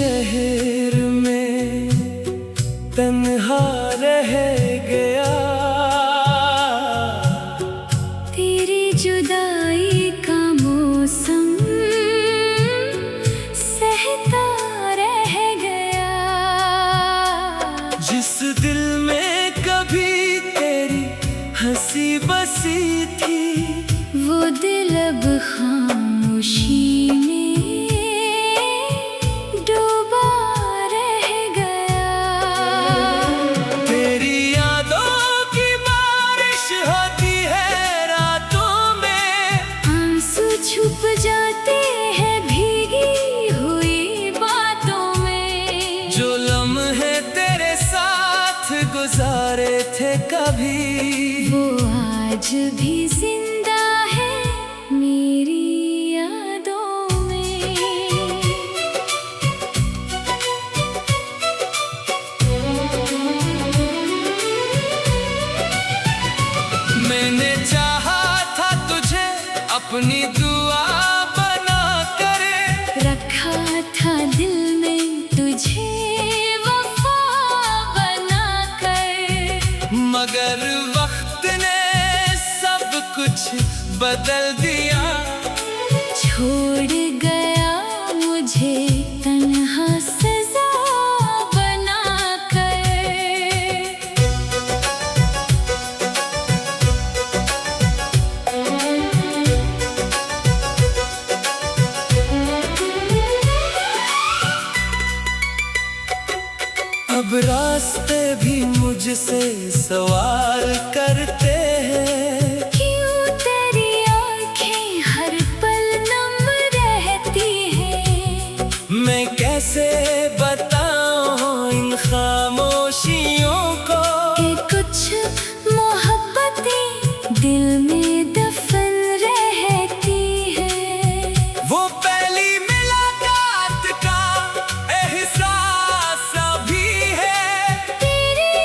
शहर में तन्हा रह गया, तेरी जुदाई का मौसम सहता रह गया। जिस दिल में कभी तेरी हंसी बसी थी, वो दिल अब खामोशी में डूबा रह गया। तेरी यादों की बारिश होती है रातों में, आंसू छुप जाते हैं भीगी हुई बातों में। जो लम्हे तेरे साथ गुजारे थे कभी, वो आज भी जिंदा है मेरी यादों में। मैंने चाहा था तुझे अपनी दुआ बना कर, रखा था दिल में तुझे वफा बना कर। मगर वक्त ने सब कुछ बदल दिया। छोड़ गया मुझे तन्हा सजा बना कर। अब रास्ते भी मुझसे सवाल करते हैं, क्यों तेरी आँखें हर पल नम रहती हैं। मैं कैसे बताऊं इन खामोशियों को, कि कुछ मोहब्बतें दिल में दफन रहती हैं। वो पहली मुलाकात का एहसास अभी है, तेरी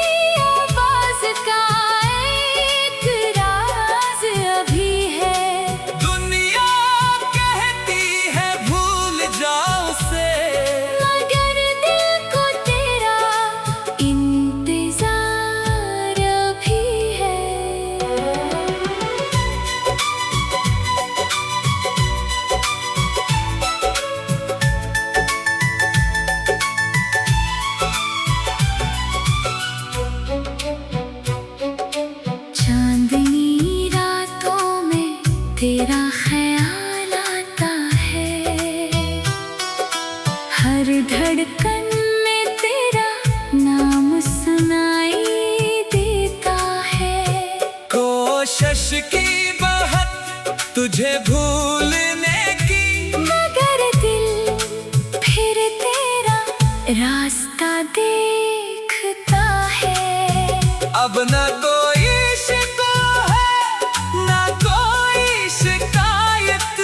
आवाज का एक राज अभी है। दुनिया कहती है भूल जाओ उसे, मगर दिल को तेरा इंतजार अभी है। चांदनी रातों में तेरा ख्याल आता है, हर धड़कन में तेरा नाम सुनाई देता है। कोशिश की बहुत तुझे भूलने की, मगर दिल फिर तेरा रास्ता देखता है। अब ना कोई शिकवा है ना कोई शिकायत,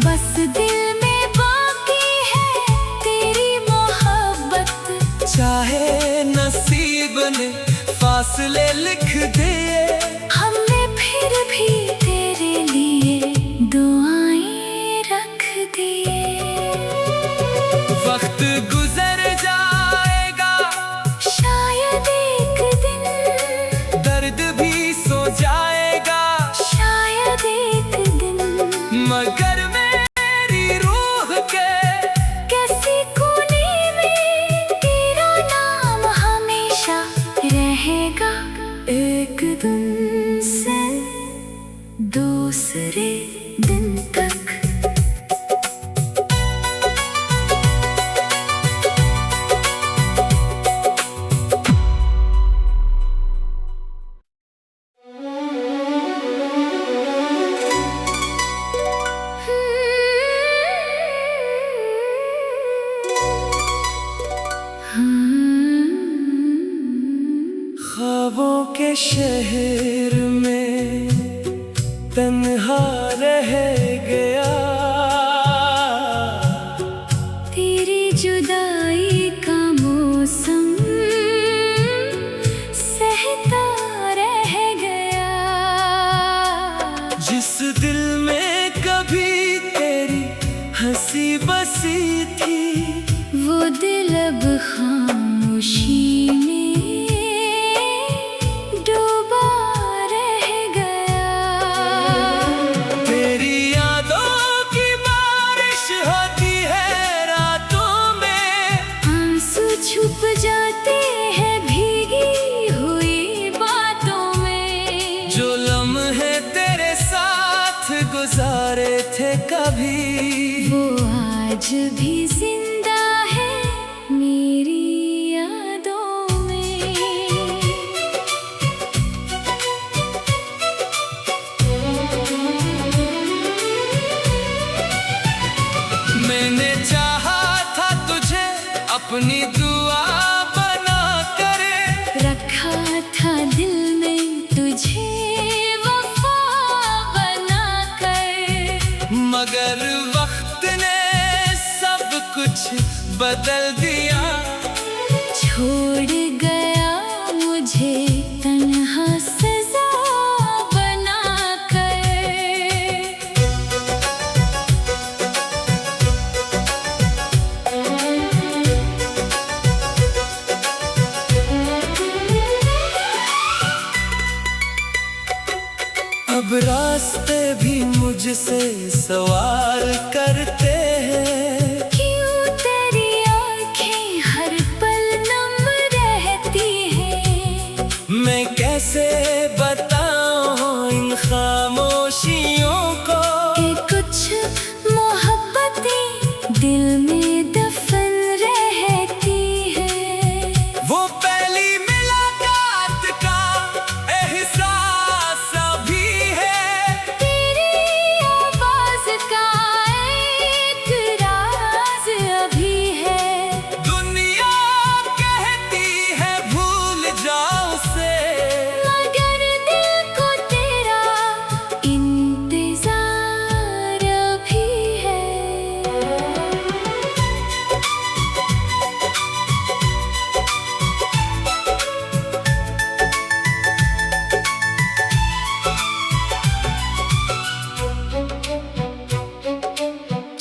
बस दिल में बाकी है तेरी मोहब्बत। चाहे नसीब ने फासले लिख दिए, हमने फिर भी तेरे लिए दुआएं रख दिए। वक्त गुजर जाएगा शायद एक दिन, दर्द भी सो जाएगा, शायद एक दिन। मगर मेरी रूह के कैसी कोने में तेरा नाम हमेशा रहेगा। एक दिन से दूसरे दिन तक। ख्वाबों के शहर में तन्हा रह गया, तेरी जुदाई का मौसम सहता रह गया। जिस दिल में कभी तेरी हंसी बसी थी, वो दिल खामोशी में डूबा रह गया। तेरी यादों की बारिश होती है रातों में, आंसू छुप जाते हैं भीगी हुई बातों में। जो लम्हे तेरे साथ गुजारे थे कभी, वो आज भी जिंदा है मेरी यादों में। मैंने चाहा था तुझे अपनी दुआ बना कर, रखा था दिल में तुझे वफा बना कर। मगर वक्त ने सब कुछ बदल दिया। छोड़ गया मुझे तन्हा सजा बना कर। अब रास्ते भी मुझसे सवाल करते हैं, क्यों तेरी आँखें हर पल नम रहती हैं। मैं कैसे बताऊं इन खामोशियों को, कि कुछ मोहब्बतें दिल में दफन रहती हैं। वो पहली मुलाकात का एहसास अभी है, तेरी आवाज का एक राज अभी है। दुनिया कहती है भूल जाओ उसे, मगर दिल को तेरा इंतजार अभी है।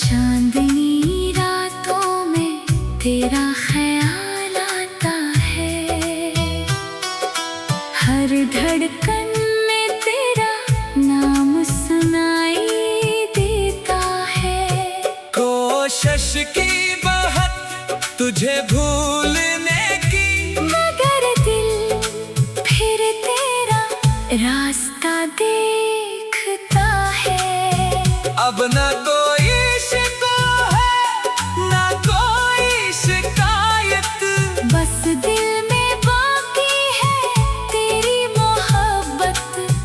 चांदनी रातों में तेरा ख्याल आता है। हर धड़कन में तेरा नाम सुनाई देता है। कोशिश की बहुत तुझे भूलने की, मगर दिल फिर तेरा रास्ता देखता है। अब ना कोई शिकवा है ना कोई शिकायत, बस दिल में बाकी है तेरी मोहब्बत।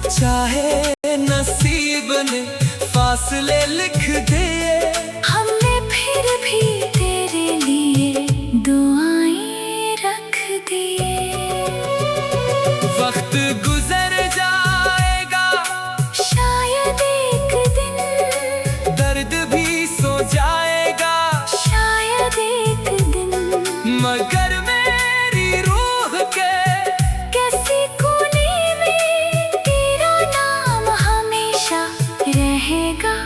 चाहे नसीब ने फासले लिख दिए, हमने फिर भी तेरे लिए दुआएं रख दिए। वक्त गुजर जाएगा शायद एक दिन, दर्द भी सो जाएगा, शायद एक दिन। मगर मेरी रूह के कैसी कोने में तेरा नाम हमेशा रहेगा।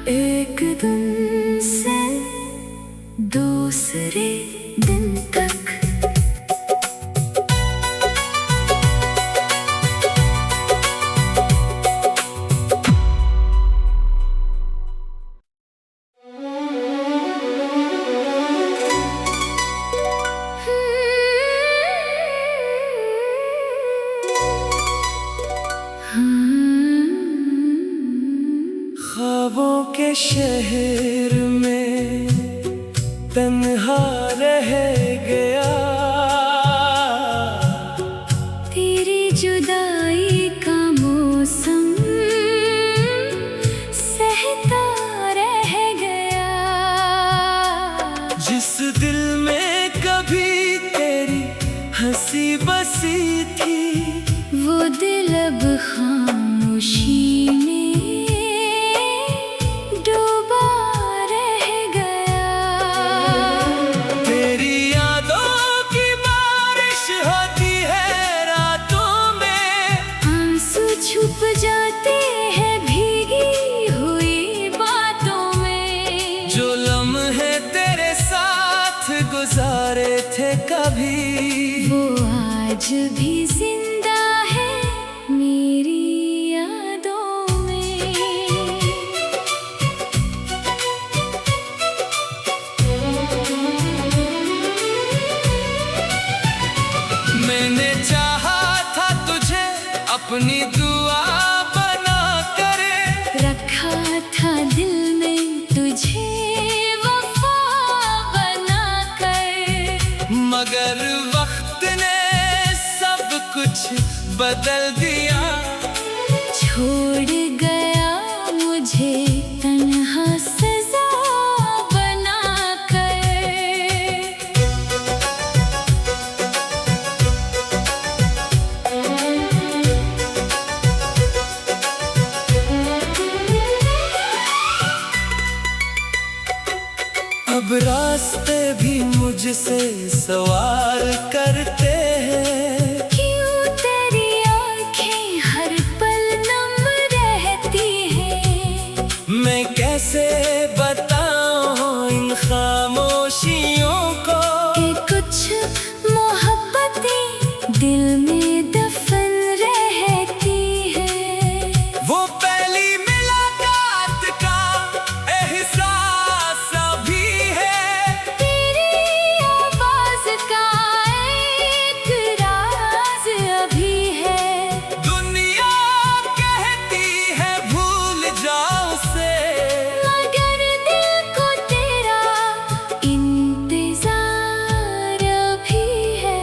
एक दिन से दूसरे दिन तक। ख्वाबों के शहर में तन्हा रह गया, तेरी जुदाई का मौसम सहता रह गया। जिस दिल में कभी तेरी हंसी बसी थी, वो दिल अब खामोशी में डूबा रह गया। तेरी यादों की बारिश होती है रातों में, आंसू छुप जाते हैं भीगी हुई बातों में। जो लम्हे तेरे साथ गुजारे थे कभी, वो आज भी जिंदा है मेरी यादों में। मैंने चाहा था तुझे अपनी दुआ बना कर, रखा था दिल में तुझे वफा बना कर, मगर वक्त ने सब कुछ बदल दिया। छोड़ गया मुझे तन्हा सजा बना कर। अब रास्ते भी मुझसे सवार करते हैं, क्यों तेरी आँखें हर पल नम रहती हैं। मैं कैसे बताऊं इन खामोशियों को, कि कुछ मोहब्बतें दिल में दफन रहती हैं। वो पहली मुलाकात का एहसास अभी है, तेरी आवाज का एक राज अभी है। दुनिया कहती है भूल जाओ से, मगर दिल को तेरा इंतजार अभी है।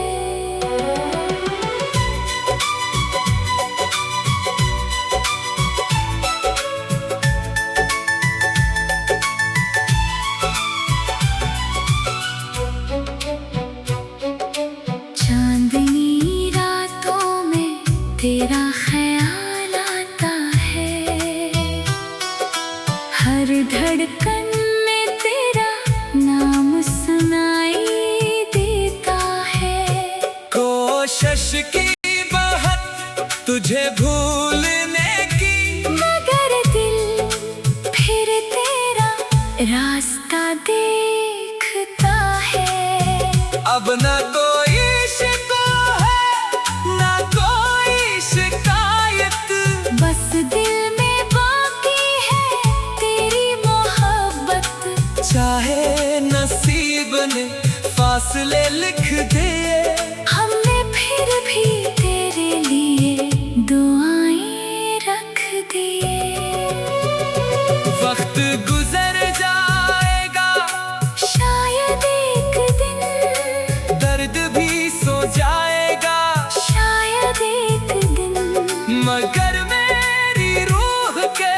चांदनी रातों में तेरा ख्याल आता है, हर धड़कन में तेरा नाम सुनाई देता है। कोशिश की बहुत तुझे भूलने की, मगर दिल फिर तेरा रास्ता देखता है। अब ना कोई शिकवा है ना कोई शिकायत, बस दिल में बाकी है तेरी मोहब्बत। चाहे नसीब ने फासले लिख दिए, हमने फिर भी तेरे लिए दुआएं रख दिए। वक्त गुजर जाएगा शायद एक दिन, दर्द भी सो जाएगा, शायद एक दिन, मगर मेरी रूह के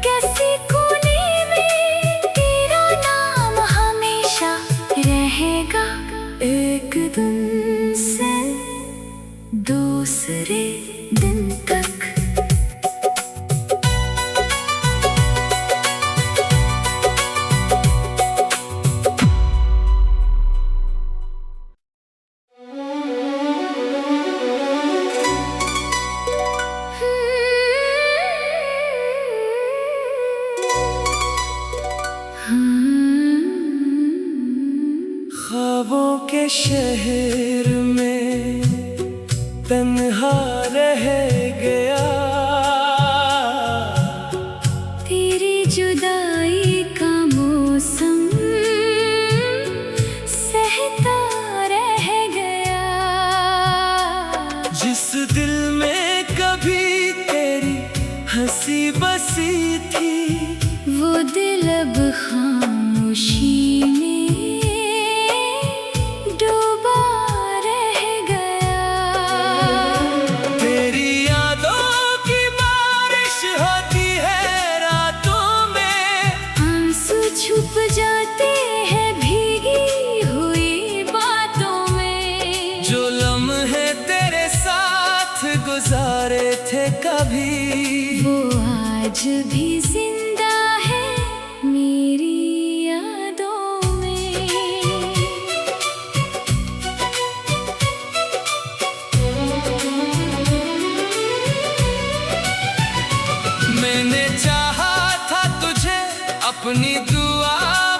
किसी कोने में तेरा नाम हमेशा रहेगा। एक दिन से दूसरे दिन तक। ख्वाबों के शहर में तन्हा रह गया, तेरी जुदाई का मौसम सहता रह गया। जिस दिल में कभी तेरी हंसी बसी थी, वो दिल अब खामोशी में डूबा रह गया। तेरी यादों की बारिश होती है रातों में, आंसू छुप जाते हैं भीगी हुई बातों में। जो लम्हे तेरे साथ गुजारे थे कभी, वो आज भी जिंदा है मेरी यादों में। मैंने चाहा था तुझे अपनी दुआ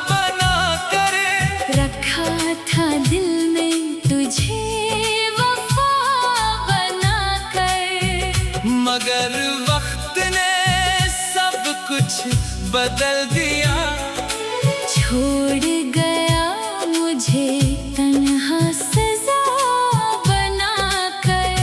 बना कर, रखा बदल दिया। छोड़ गया मुझे तन्हा सजा बना कर।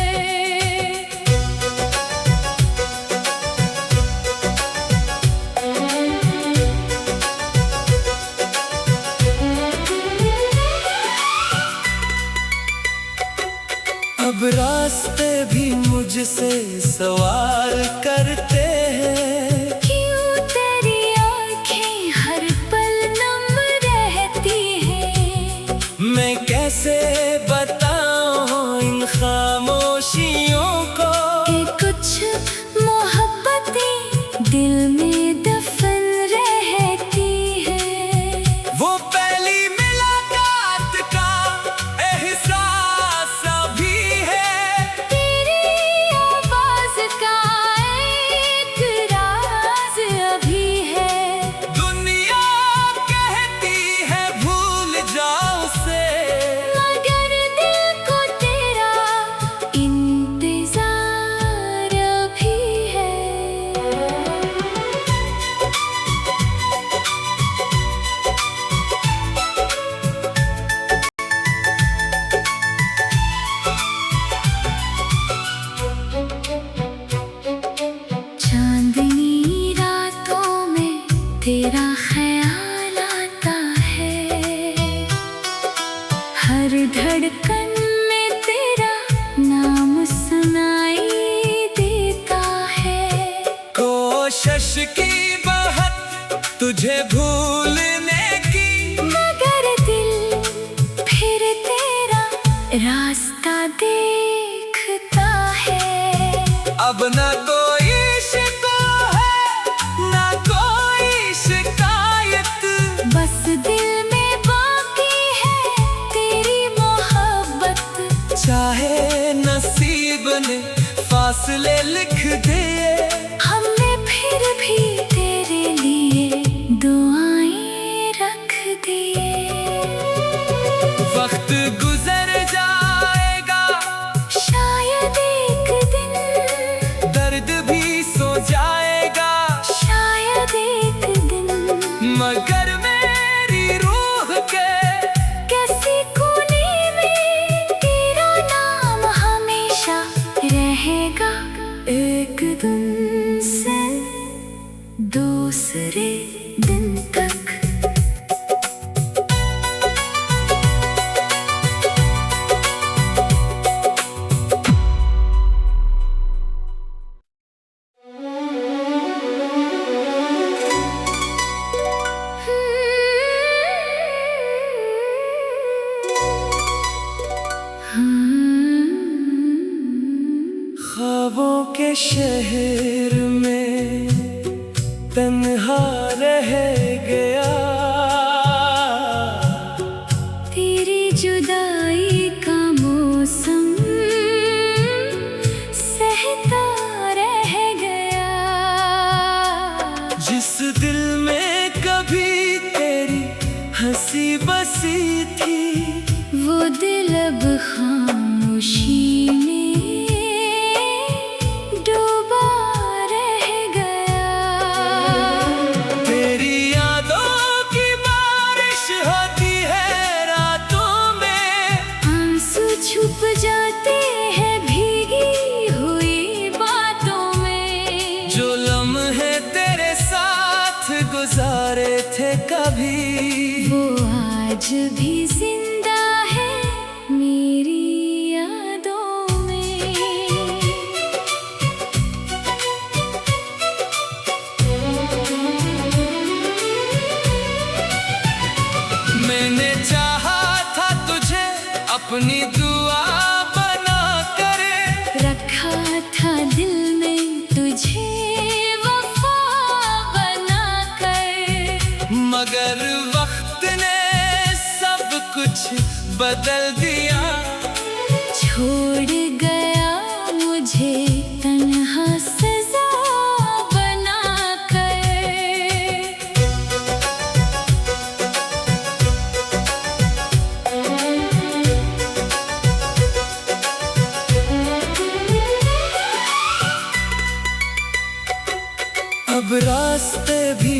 अब रास्ते भी मुझसे सवार करते हैं। क्यों तेरी आँखें हर पल नम रहती हैं। मैं कैसे बताऊं इन खामोशियों को कि कुछ मोहब्बतें दिल में दफन रहती हैं। वो पहली मुलाकात का एहसास अभी है। तेरी आवाज़ का एक राज अभी है। दुनिया कहती है भूल जाओ उसे, मगर दिल को तेरा इंतजार अभी है। चांदनी रातों में तेरा ख्याल आता है। हर धड़कन में तेरा नाम सुनाई देता है। कोशिश की बहुत तुझे भूलने की, मगर दिल फिर तेरा रास्ता देखता है। अब ना कोई शिकवा है ना कोई शिकायत। बस दिल में बाकी है तेरी मोहब्बत। चाहे नसीब ने फासले लिख दिए, हमने फिर भी तेरे लिए दुआएं रख दिए। वक्त गुजर जाएगा, शायद एक दिन, दर्द भी सो जाएगा, शायद एक दिन, मगर मेरी रूह के किसी कोने में तेरा नाम हमेशा रहेगा। एक दिन से दूसरे दिन तक। ख्वाबों के शहर में तन्हा रह गया। तेरी जुदाई का मौसम सहता रह गया। जिस दिल में कभी तेरी हंसी बसी थी, वो दिल अब खामोशी में डूबा रह गया। तेरी यादों की बारिश होती है रातों में। आंसू छुप जाते हैं भीगी हुई बातों में। जो लम्हे तेरे साथ गुजारे थे कभी, वो आज भी जिंदा है मेरी यादों में। मैंने चाहा था तुझे अपनी दुआ बना कर, रखा था दिल में तुझे वफा बना कर। मगर वक्त ने सब कुछ बदल दिया। छोड़ गया मुझे तन्हा सजा बना कर। अब रास्ते भी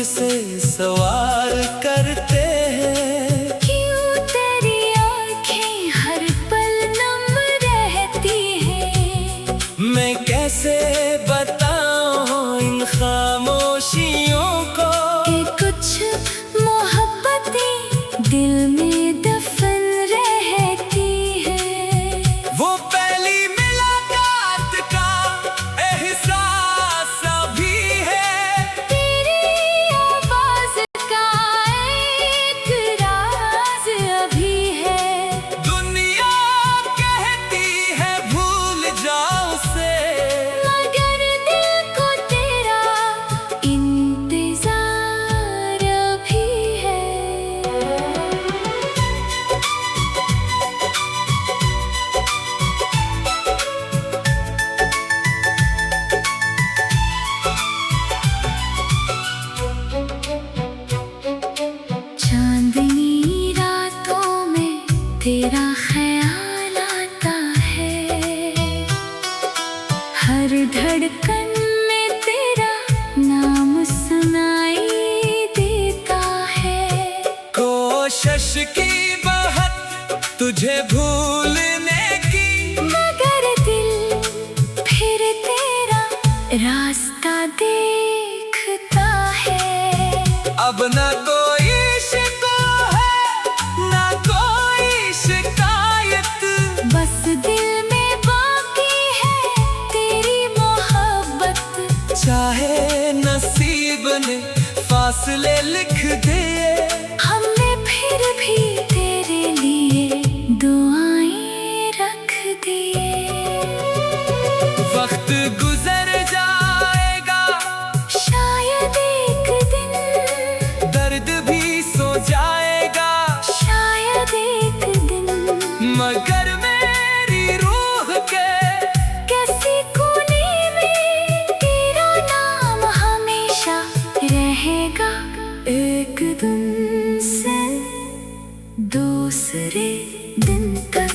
मुझसे सवार करते हैं। क्यों तेरी आँखें हर पल नम रहती हैं। मैं कैसे बताऊं इन खामोशियों को कि कुछ मोहब्बतें दिल में दफन रहती हैं। वो पहली मुलाकात का एहसास अभी है। तेरी आवाज़ का एक राज अभी है। दुनिया कहती है भूल जाओ उसे, मगर दिल को तेरा इंतजार अभी है। चांदनी रातों में तेरा ख्याल आता है। हर धड़कन में तेरा नाम सुनाई देता है। कोशिश की बहुत तुझे भूलने की, मगर दिल फिर तेरा रास्ता देखता है। अब ना कोई शिकवा है ना कोई शिकायत। बस दिल में बाकी है तेरी मोहब्बत। चाहे नसीब ने फासले लिख दिए, हमने फिर भी तेरे लिए दुआएं रख दिए। वक्त गुजर जाएगा, शायद एक दिन, दर्द भी सो जाएगा, शायद एक दिन, मगर मेरी रूह के किसी कोने में तेरा नाम हमेशा रहेगा। एक दिन से दूसरे दिन तक।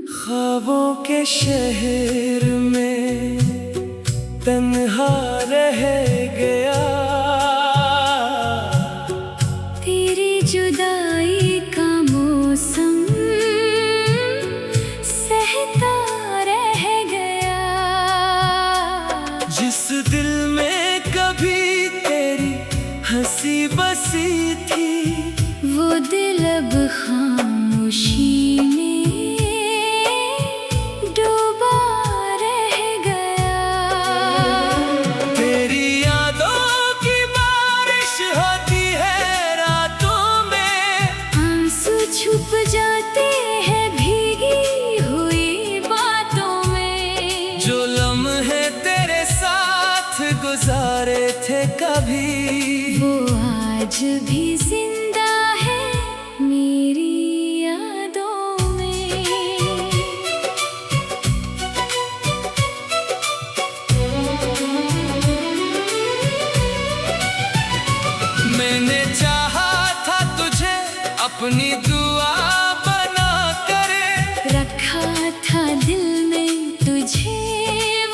ख्वाबों के शहर में तन्हा रह गया। तेरी जुदाई का मौसम सहता रह गया। जिस दिल में कभी तेरी हंसी बसी थी, वो दिल अब खामोशी में डूबा रह गया। तेरी यादों की बारिश होती है रातों में, आंसू छुप जाते हैं भीगी हुई बातों में। जो लम्हे तेरे साथ गुजारे थे कभी, वो आज भी जिंदा है मेरी यादों में। मैंने चाहा था तुझे अपनी दुआ बना कर, रखा था दिल में तुझे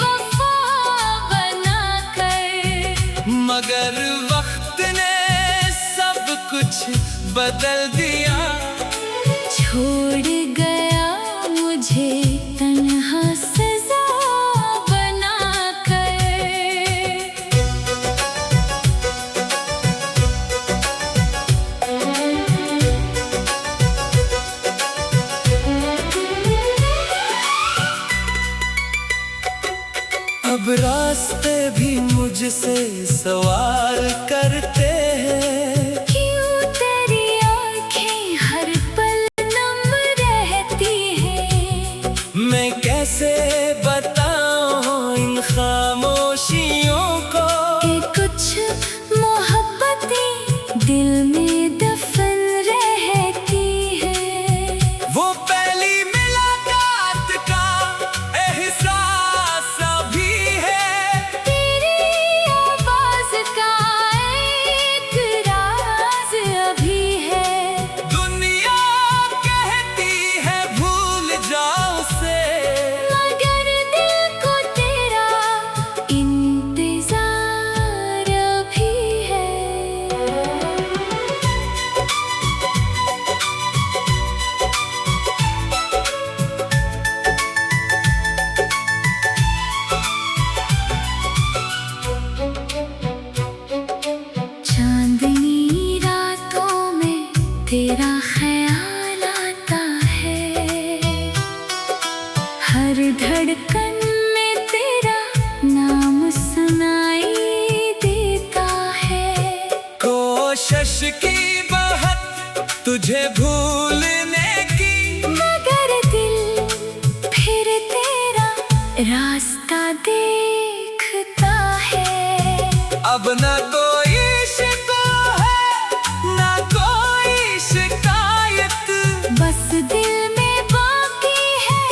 वफा बना कर। मगर वक्त ने सब कुछ बदल दिया। छोड़ गया मुझे तन्हा सजा बना कर। अब रास्ते भी मुझसे सवार करते हैं। क्यों तेरी आँखें हर पल नम रहती हैं। मैं कैसे बताऊं इन खामोशियों को कि कुछ मोहब्बतें दिल में दफन रहती हैं। वो पहली मुलाकात तेरा ख्याल आता है। हर धड़कन में तेरा नाम सुनाई देता है। कोशिश की बहुत तुझे भूलने की, मगर दिल फिर तेरा रास्ता देखता है। अब ना कोई शिकवा है ना कोई शिकायत, बस दिल में बाकी है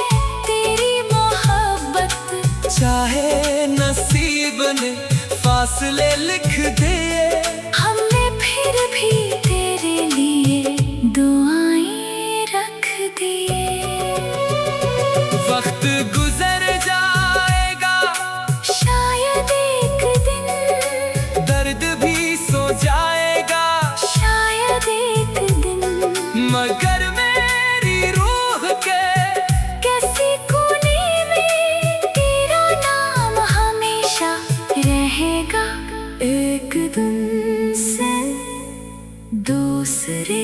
तेरी मोहब्बत। चाहे नसीब ने फासले लिख दिए, हमने फिर भी तेरे लिए दुआएं रख दिए। वक्त गुजर जाएगा शायद एक दिन, दर्द भी सो जाएगा शायद एक दिन, मगर मेरी रूह के किसी कोने में तेरा नाम हमेशा रहेगा। एक दिन से दूसरे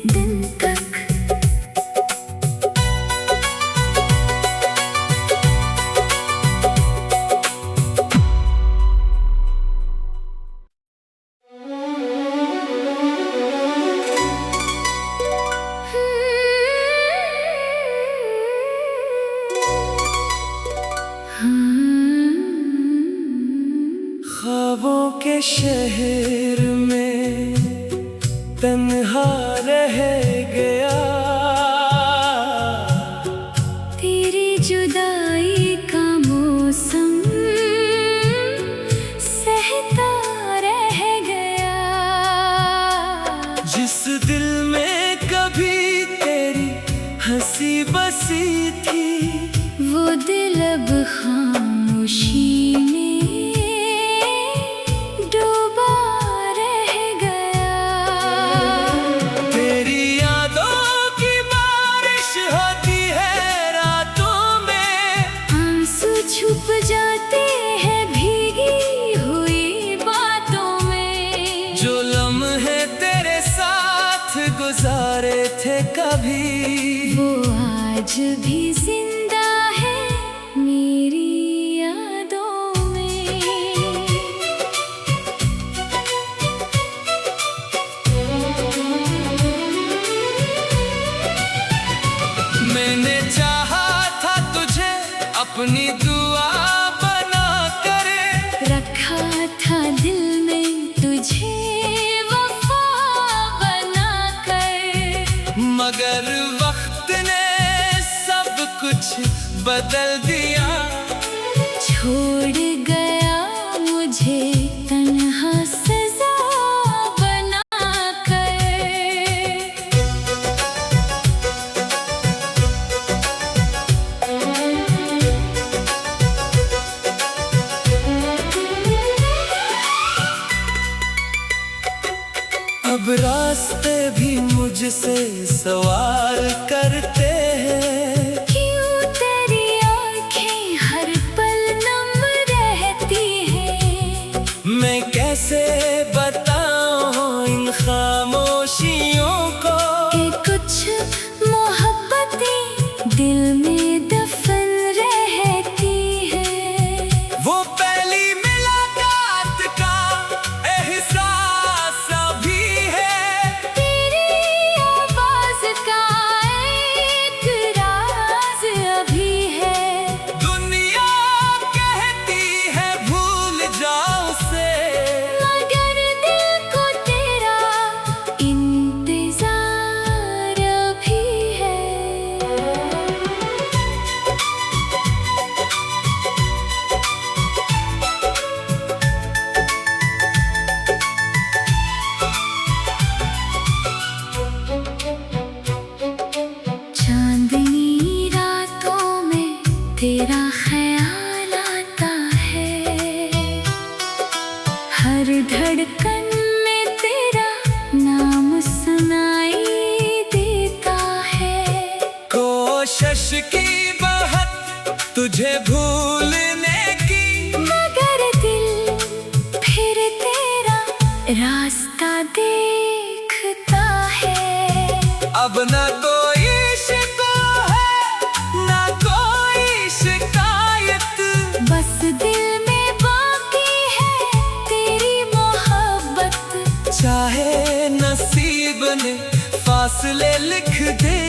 दिन तक। ख्वाबों के शहर में तन्हा रह गया, तेरी जुदाई का मौसम सहता रह गया। जिस दिल में कभी तेरी हंसी बसी थी, वो दिल अब खामोशी में डूबा रह गया। तेरी यादों की बारिश होती है रातों में, आंसू छुप जाते हैं भीगी हुई बातों में। जो लम्हे तेरे साथ गुजारे थे कभी, वो आज भी जिंदा है मेरी यादों में। मैंने चाहा था तुझे अपनी दुआ बना कर, रखा था दिल में तुझे वफा बना कर। मगर वक्त ने सब कुछ बदल दिया। छोड़ गया मुझे तन्हा सजा बना कर। अब रास्ते भी मुझसे सवाल करते हैं, क्यों तेरी आँखें हर पल नम रहती हैं। मैं कैसे बताऊं इन खामोशियों को, कि कुछ मोहब्बतें दिल में दफन रहती हैं। वो पहली मुलाकात का एहसास अभी है, तेरी आवाज़ का एक राज अभी है। दुनिया कहती है भूल जाओ उसे, मगर दिल को तेरा इंतजार अभी है। चांदनी रातों में तेरा ख्याल आता है। हर धड़कन में तेरा नाम सुनाई देता है। कोशिश की बहुत तुझे भूलने की, मगर दिल फिर तेरा रास्ता देखता है। अब ना कोई शिकवा है ना कोई शिकायत, बस दिल में बाकी है तेरी मोहब्बत। चाहे नसीब ने फासले लिख दे,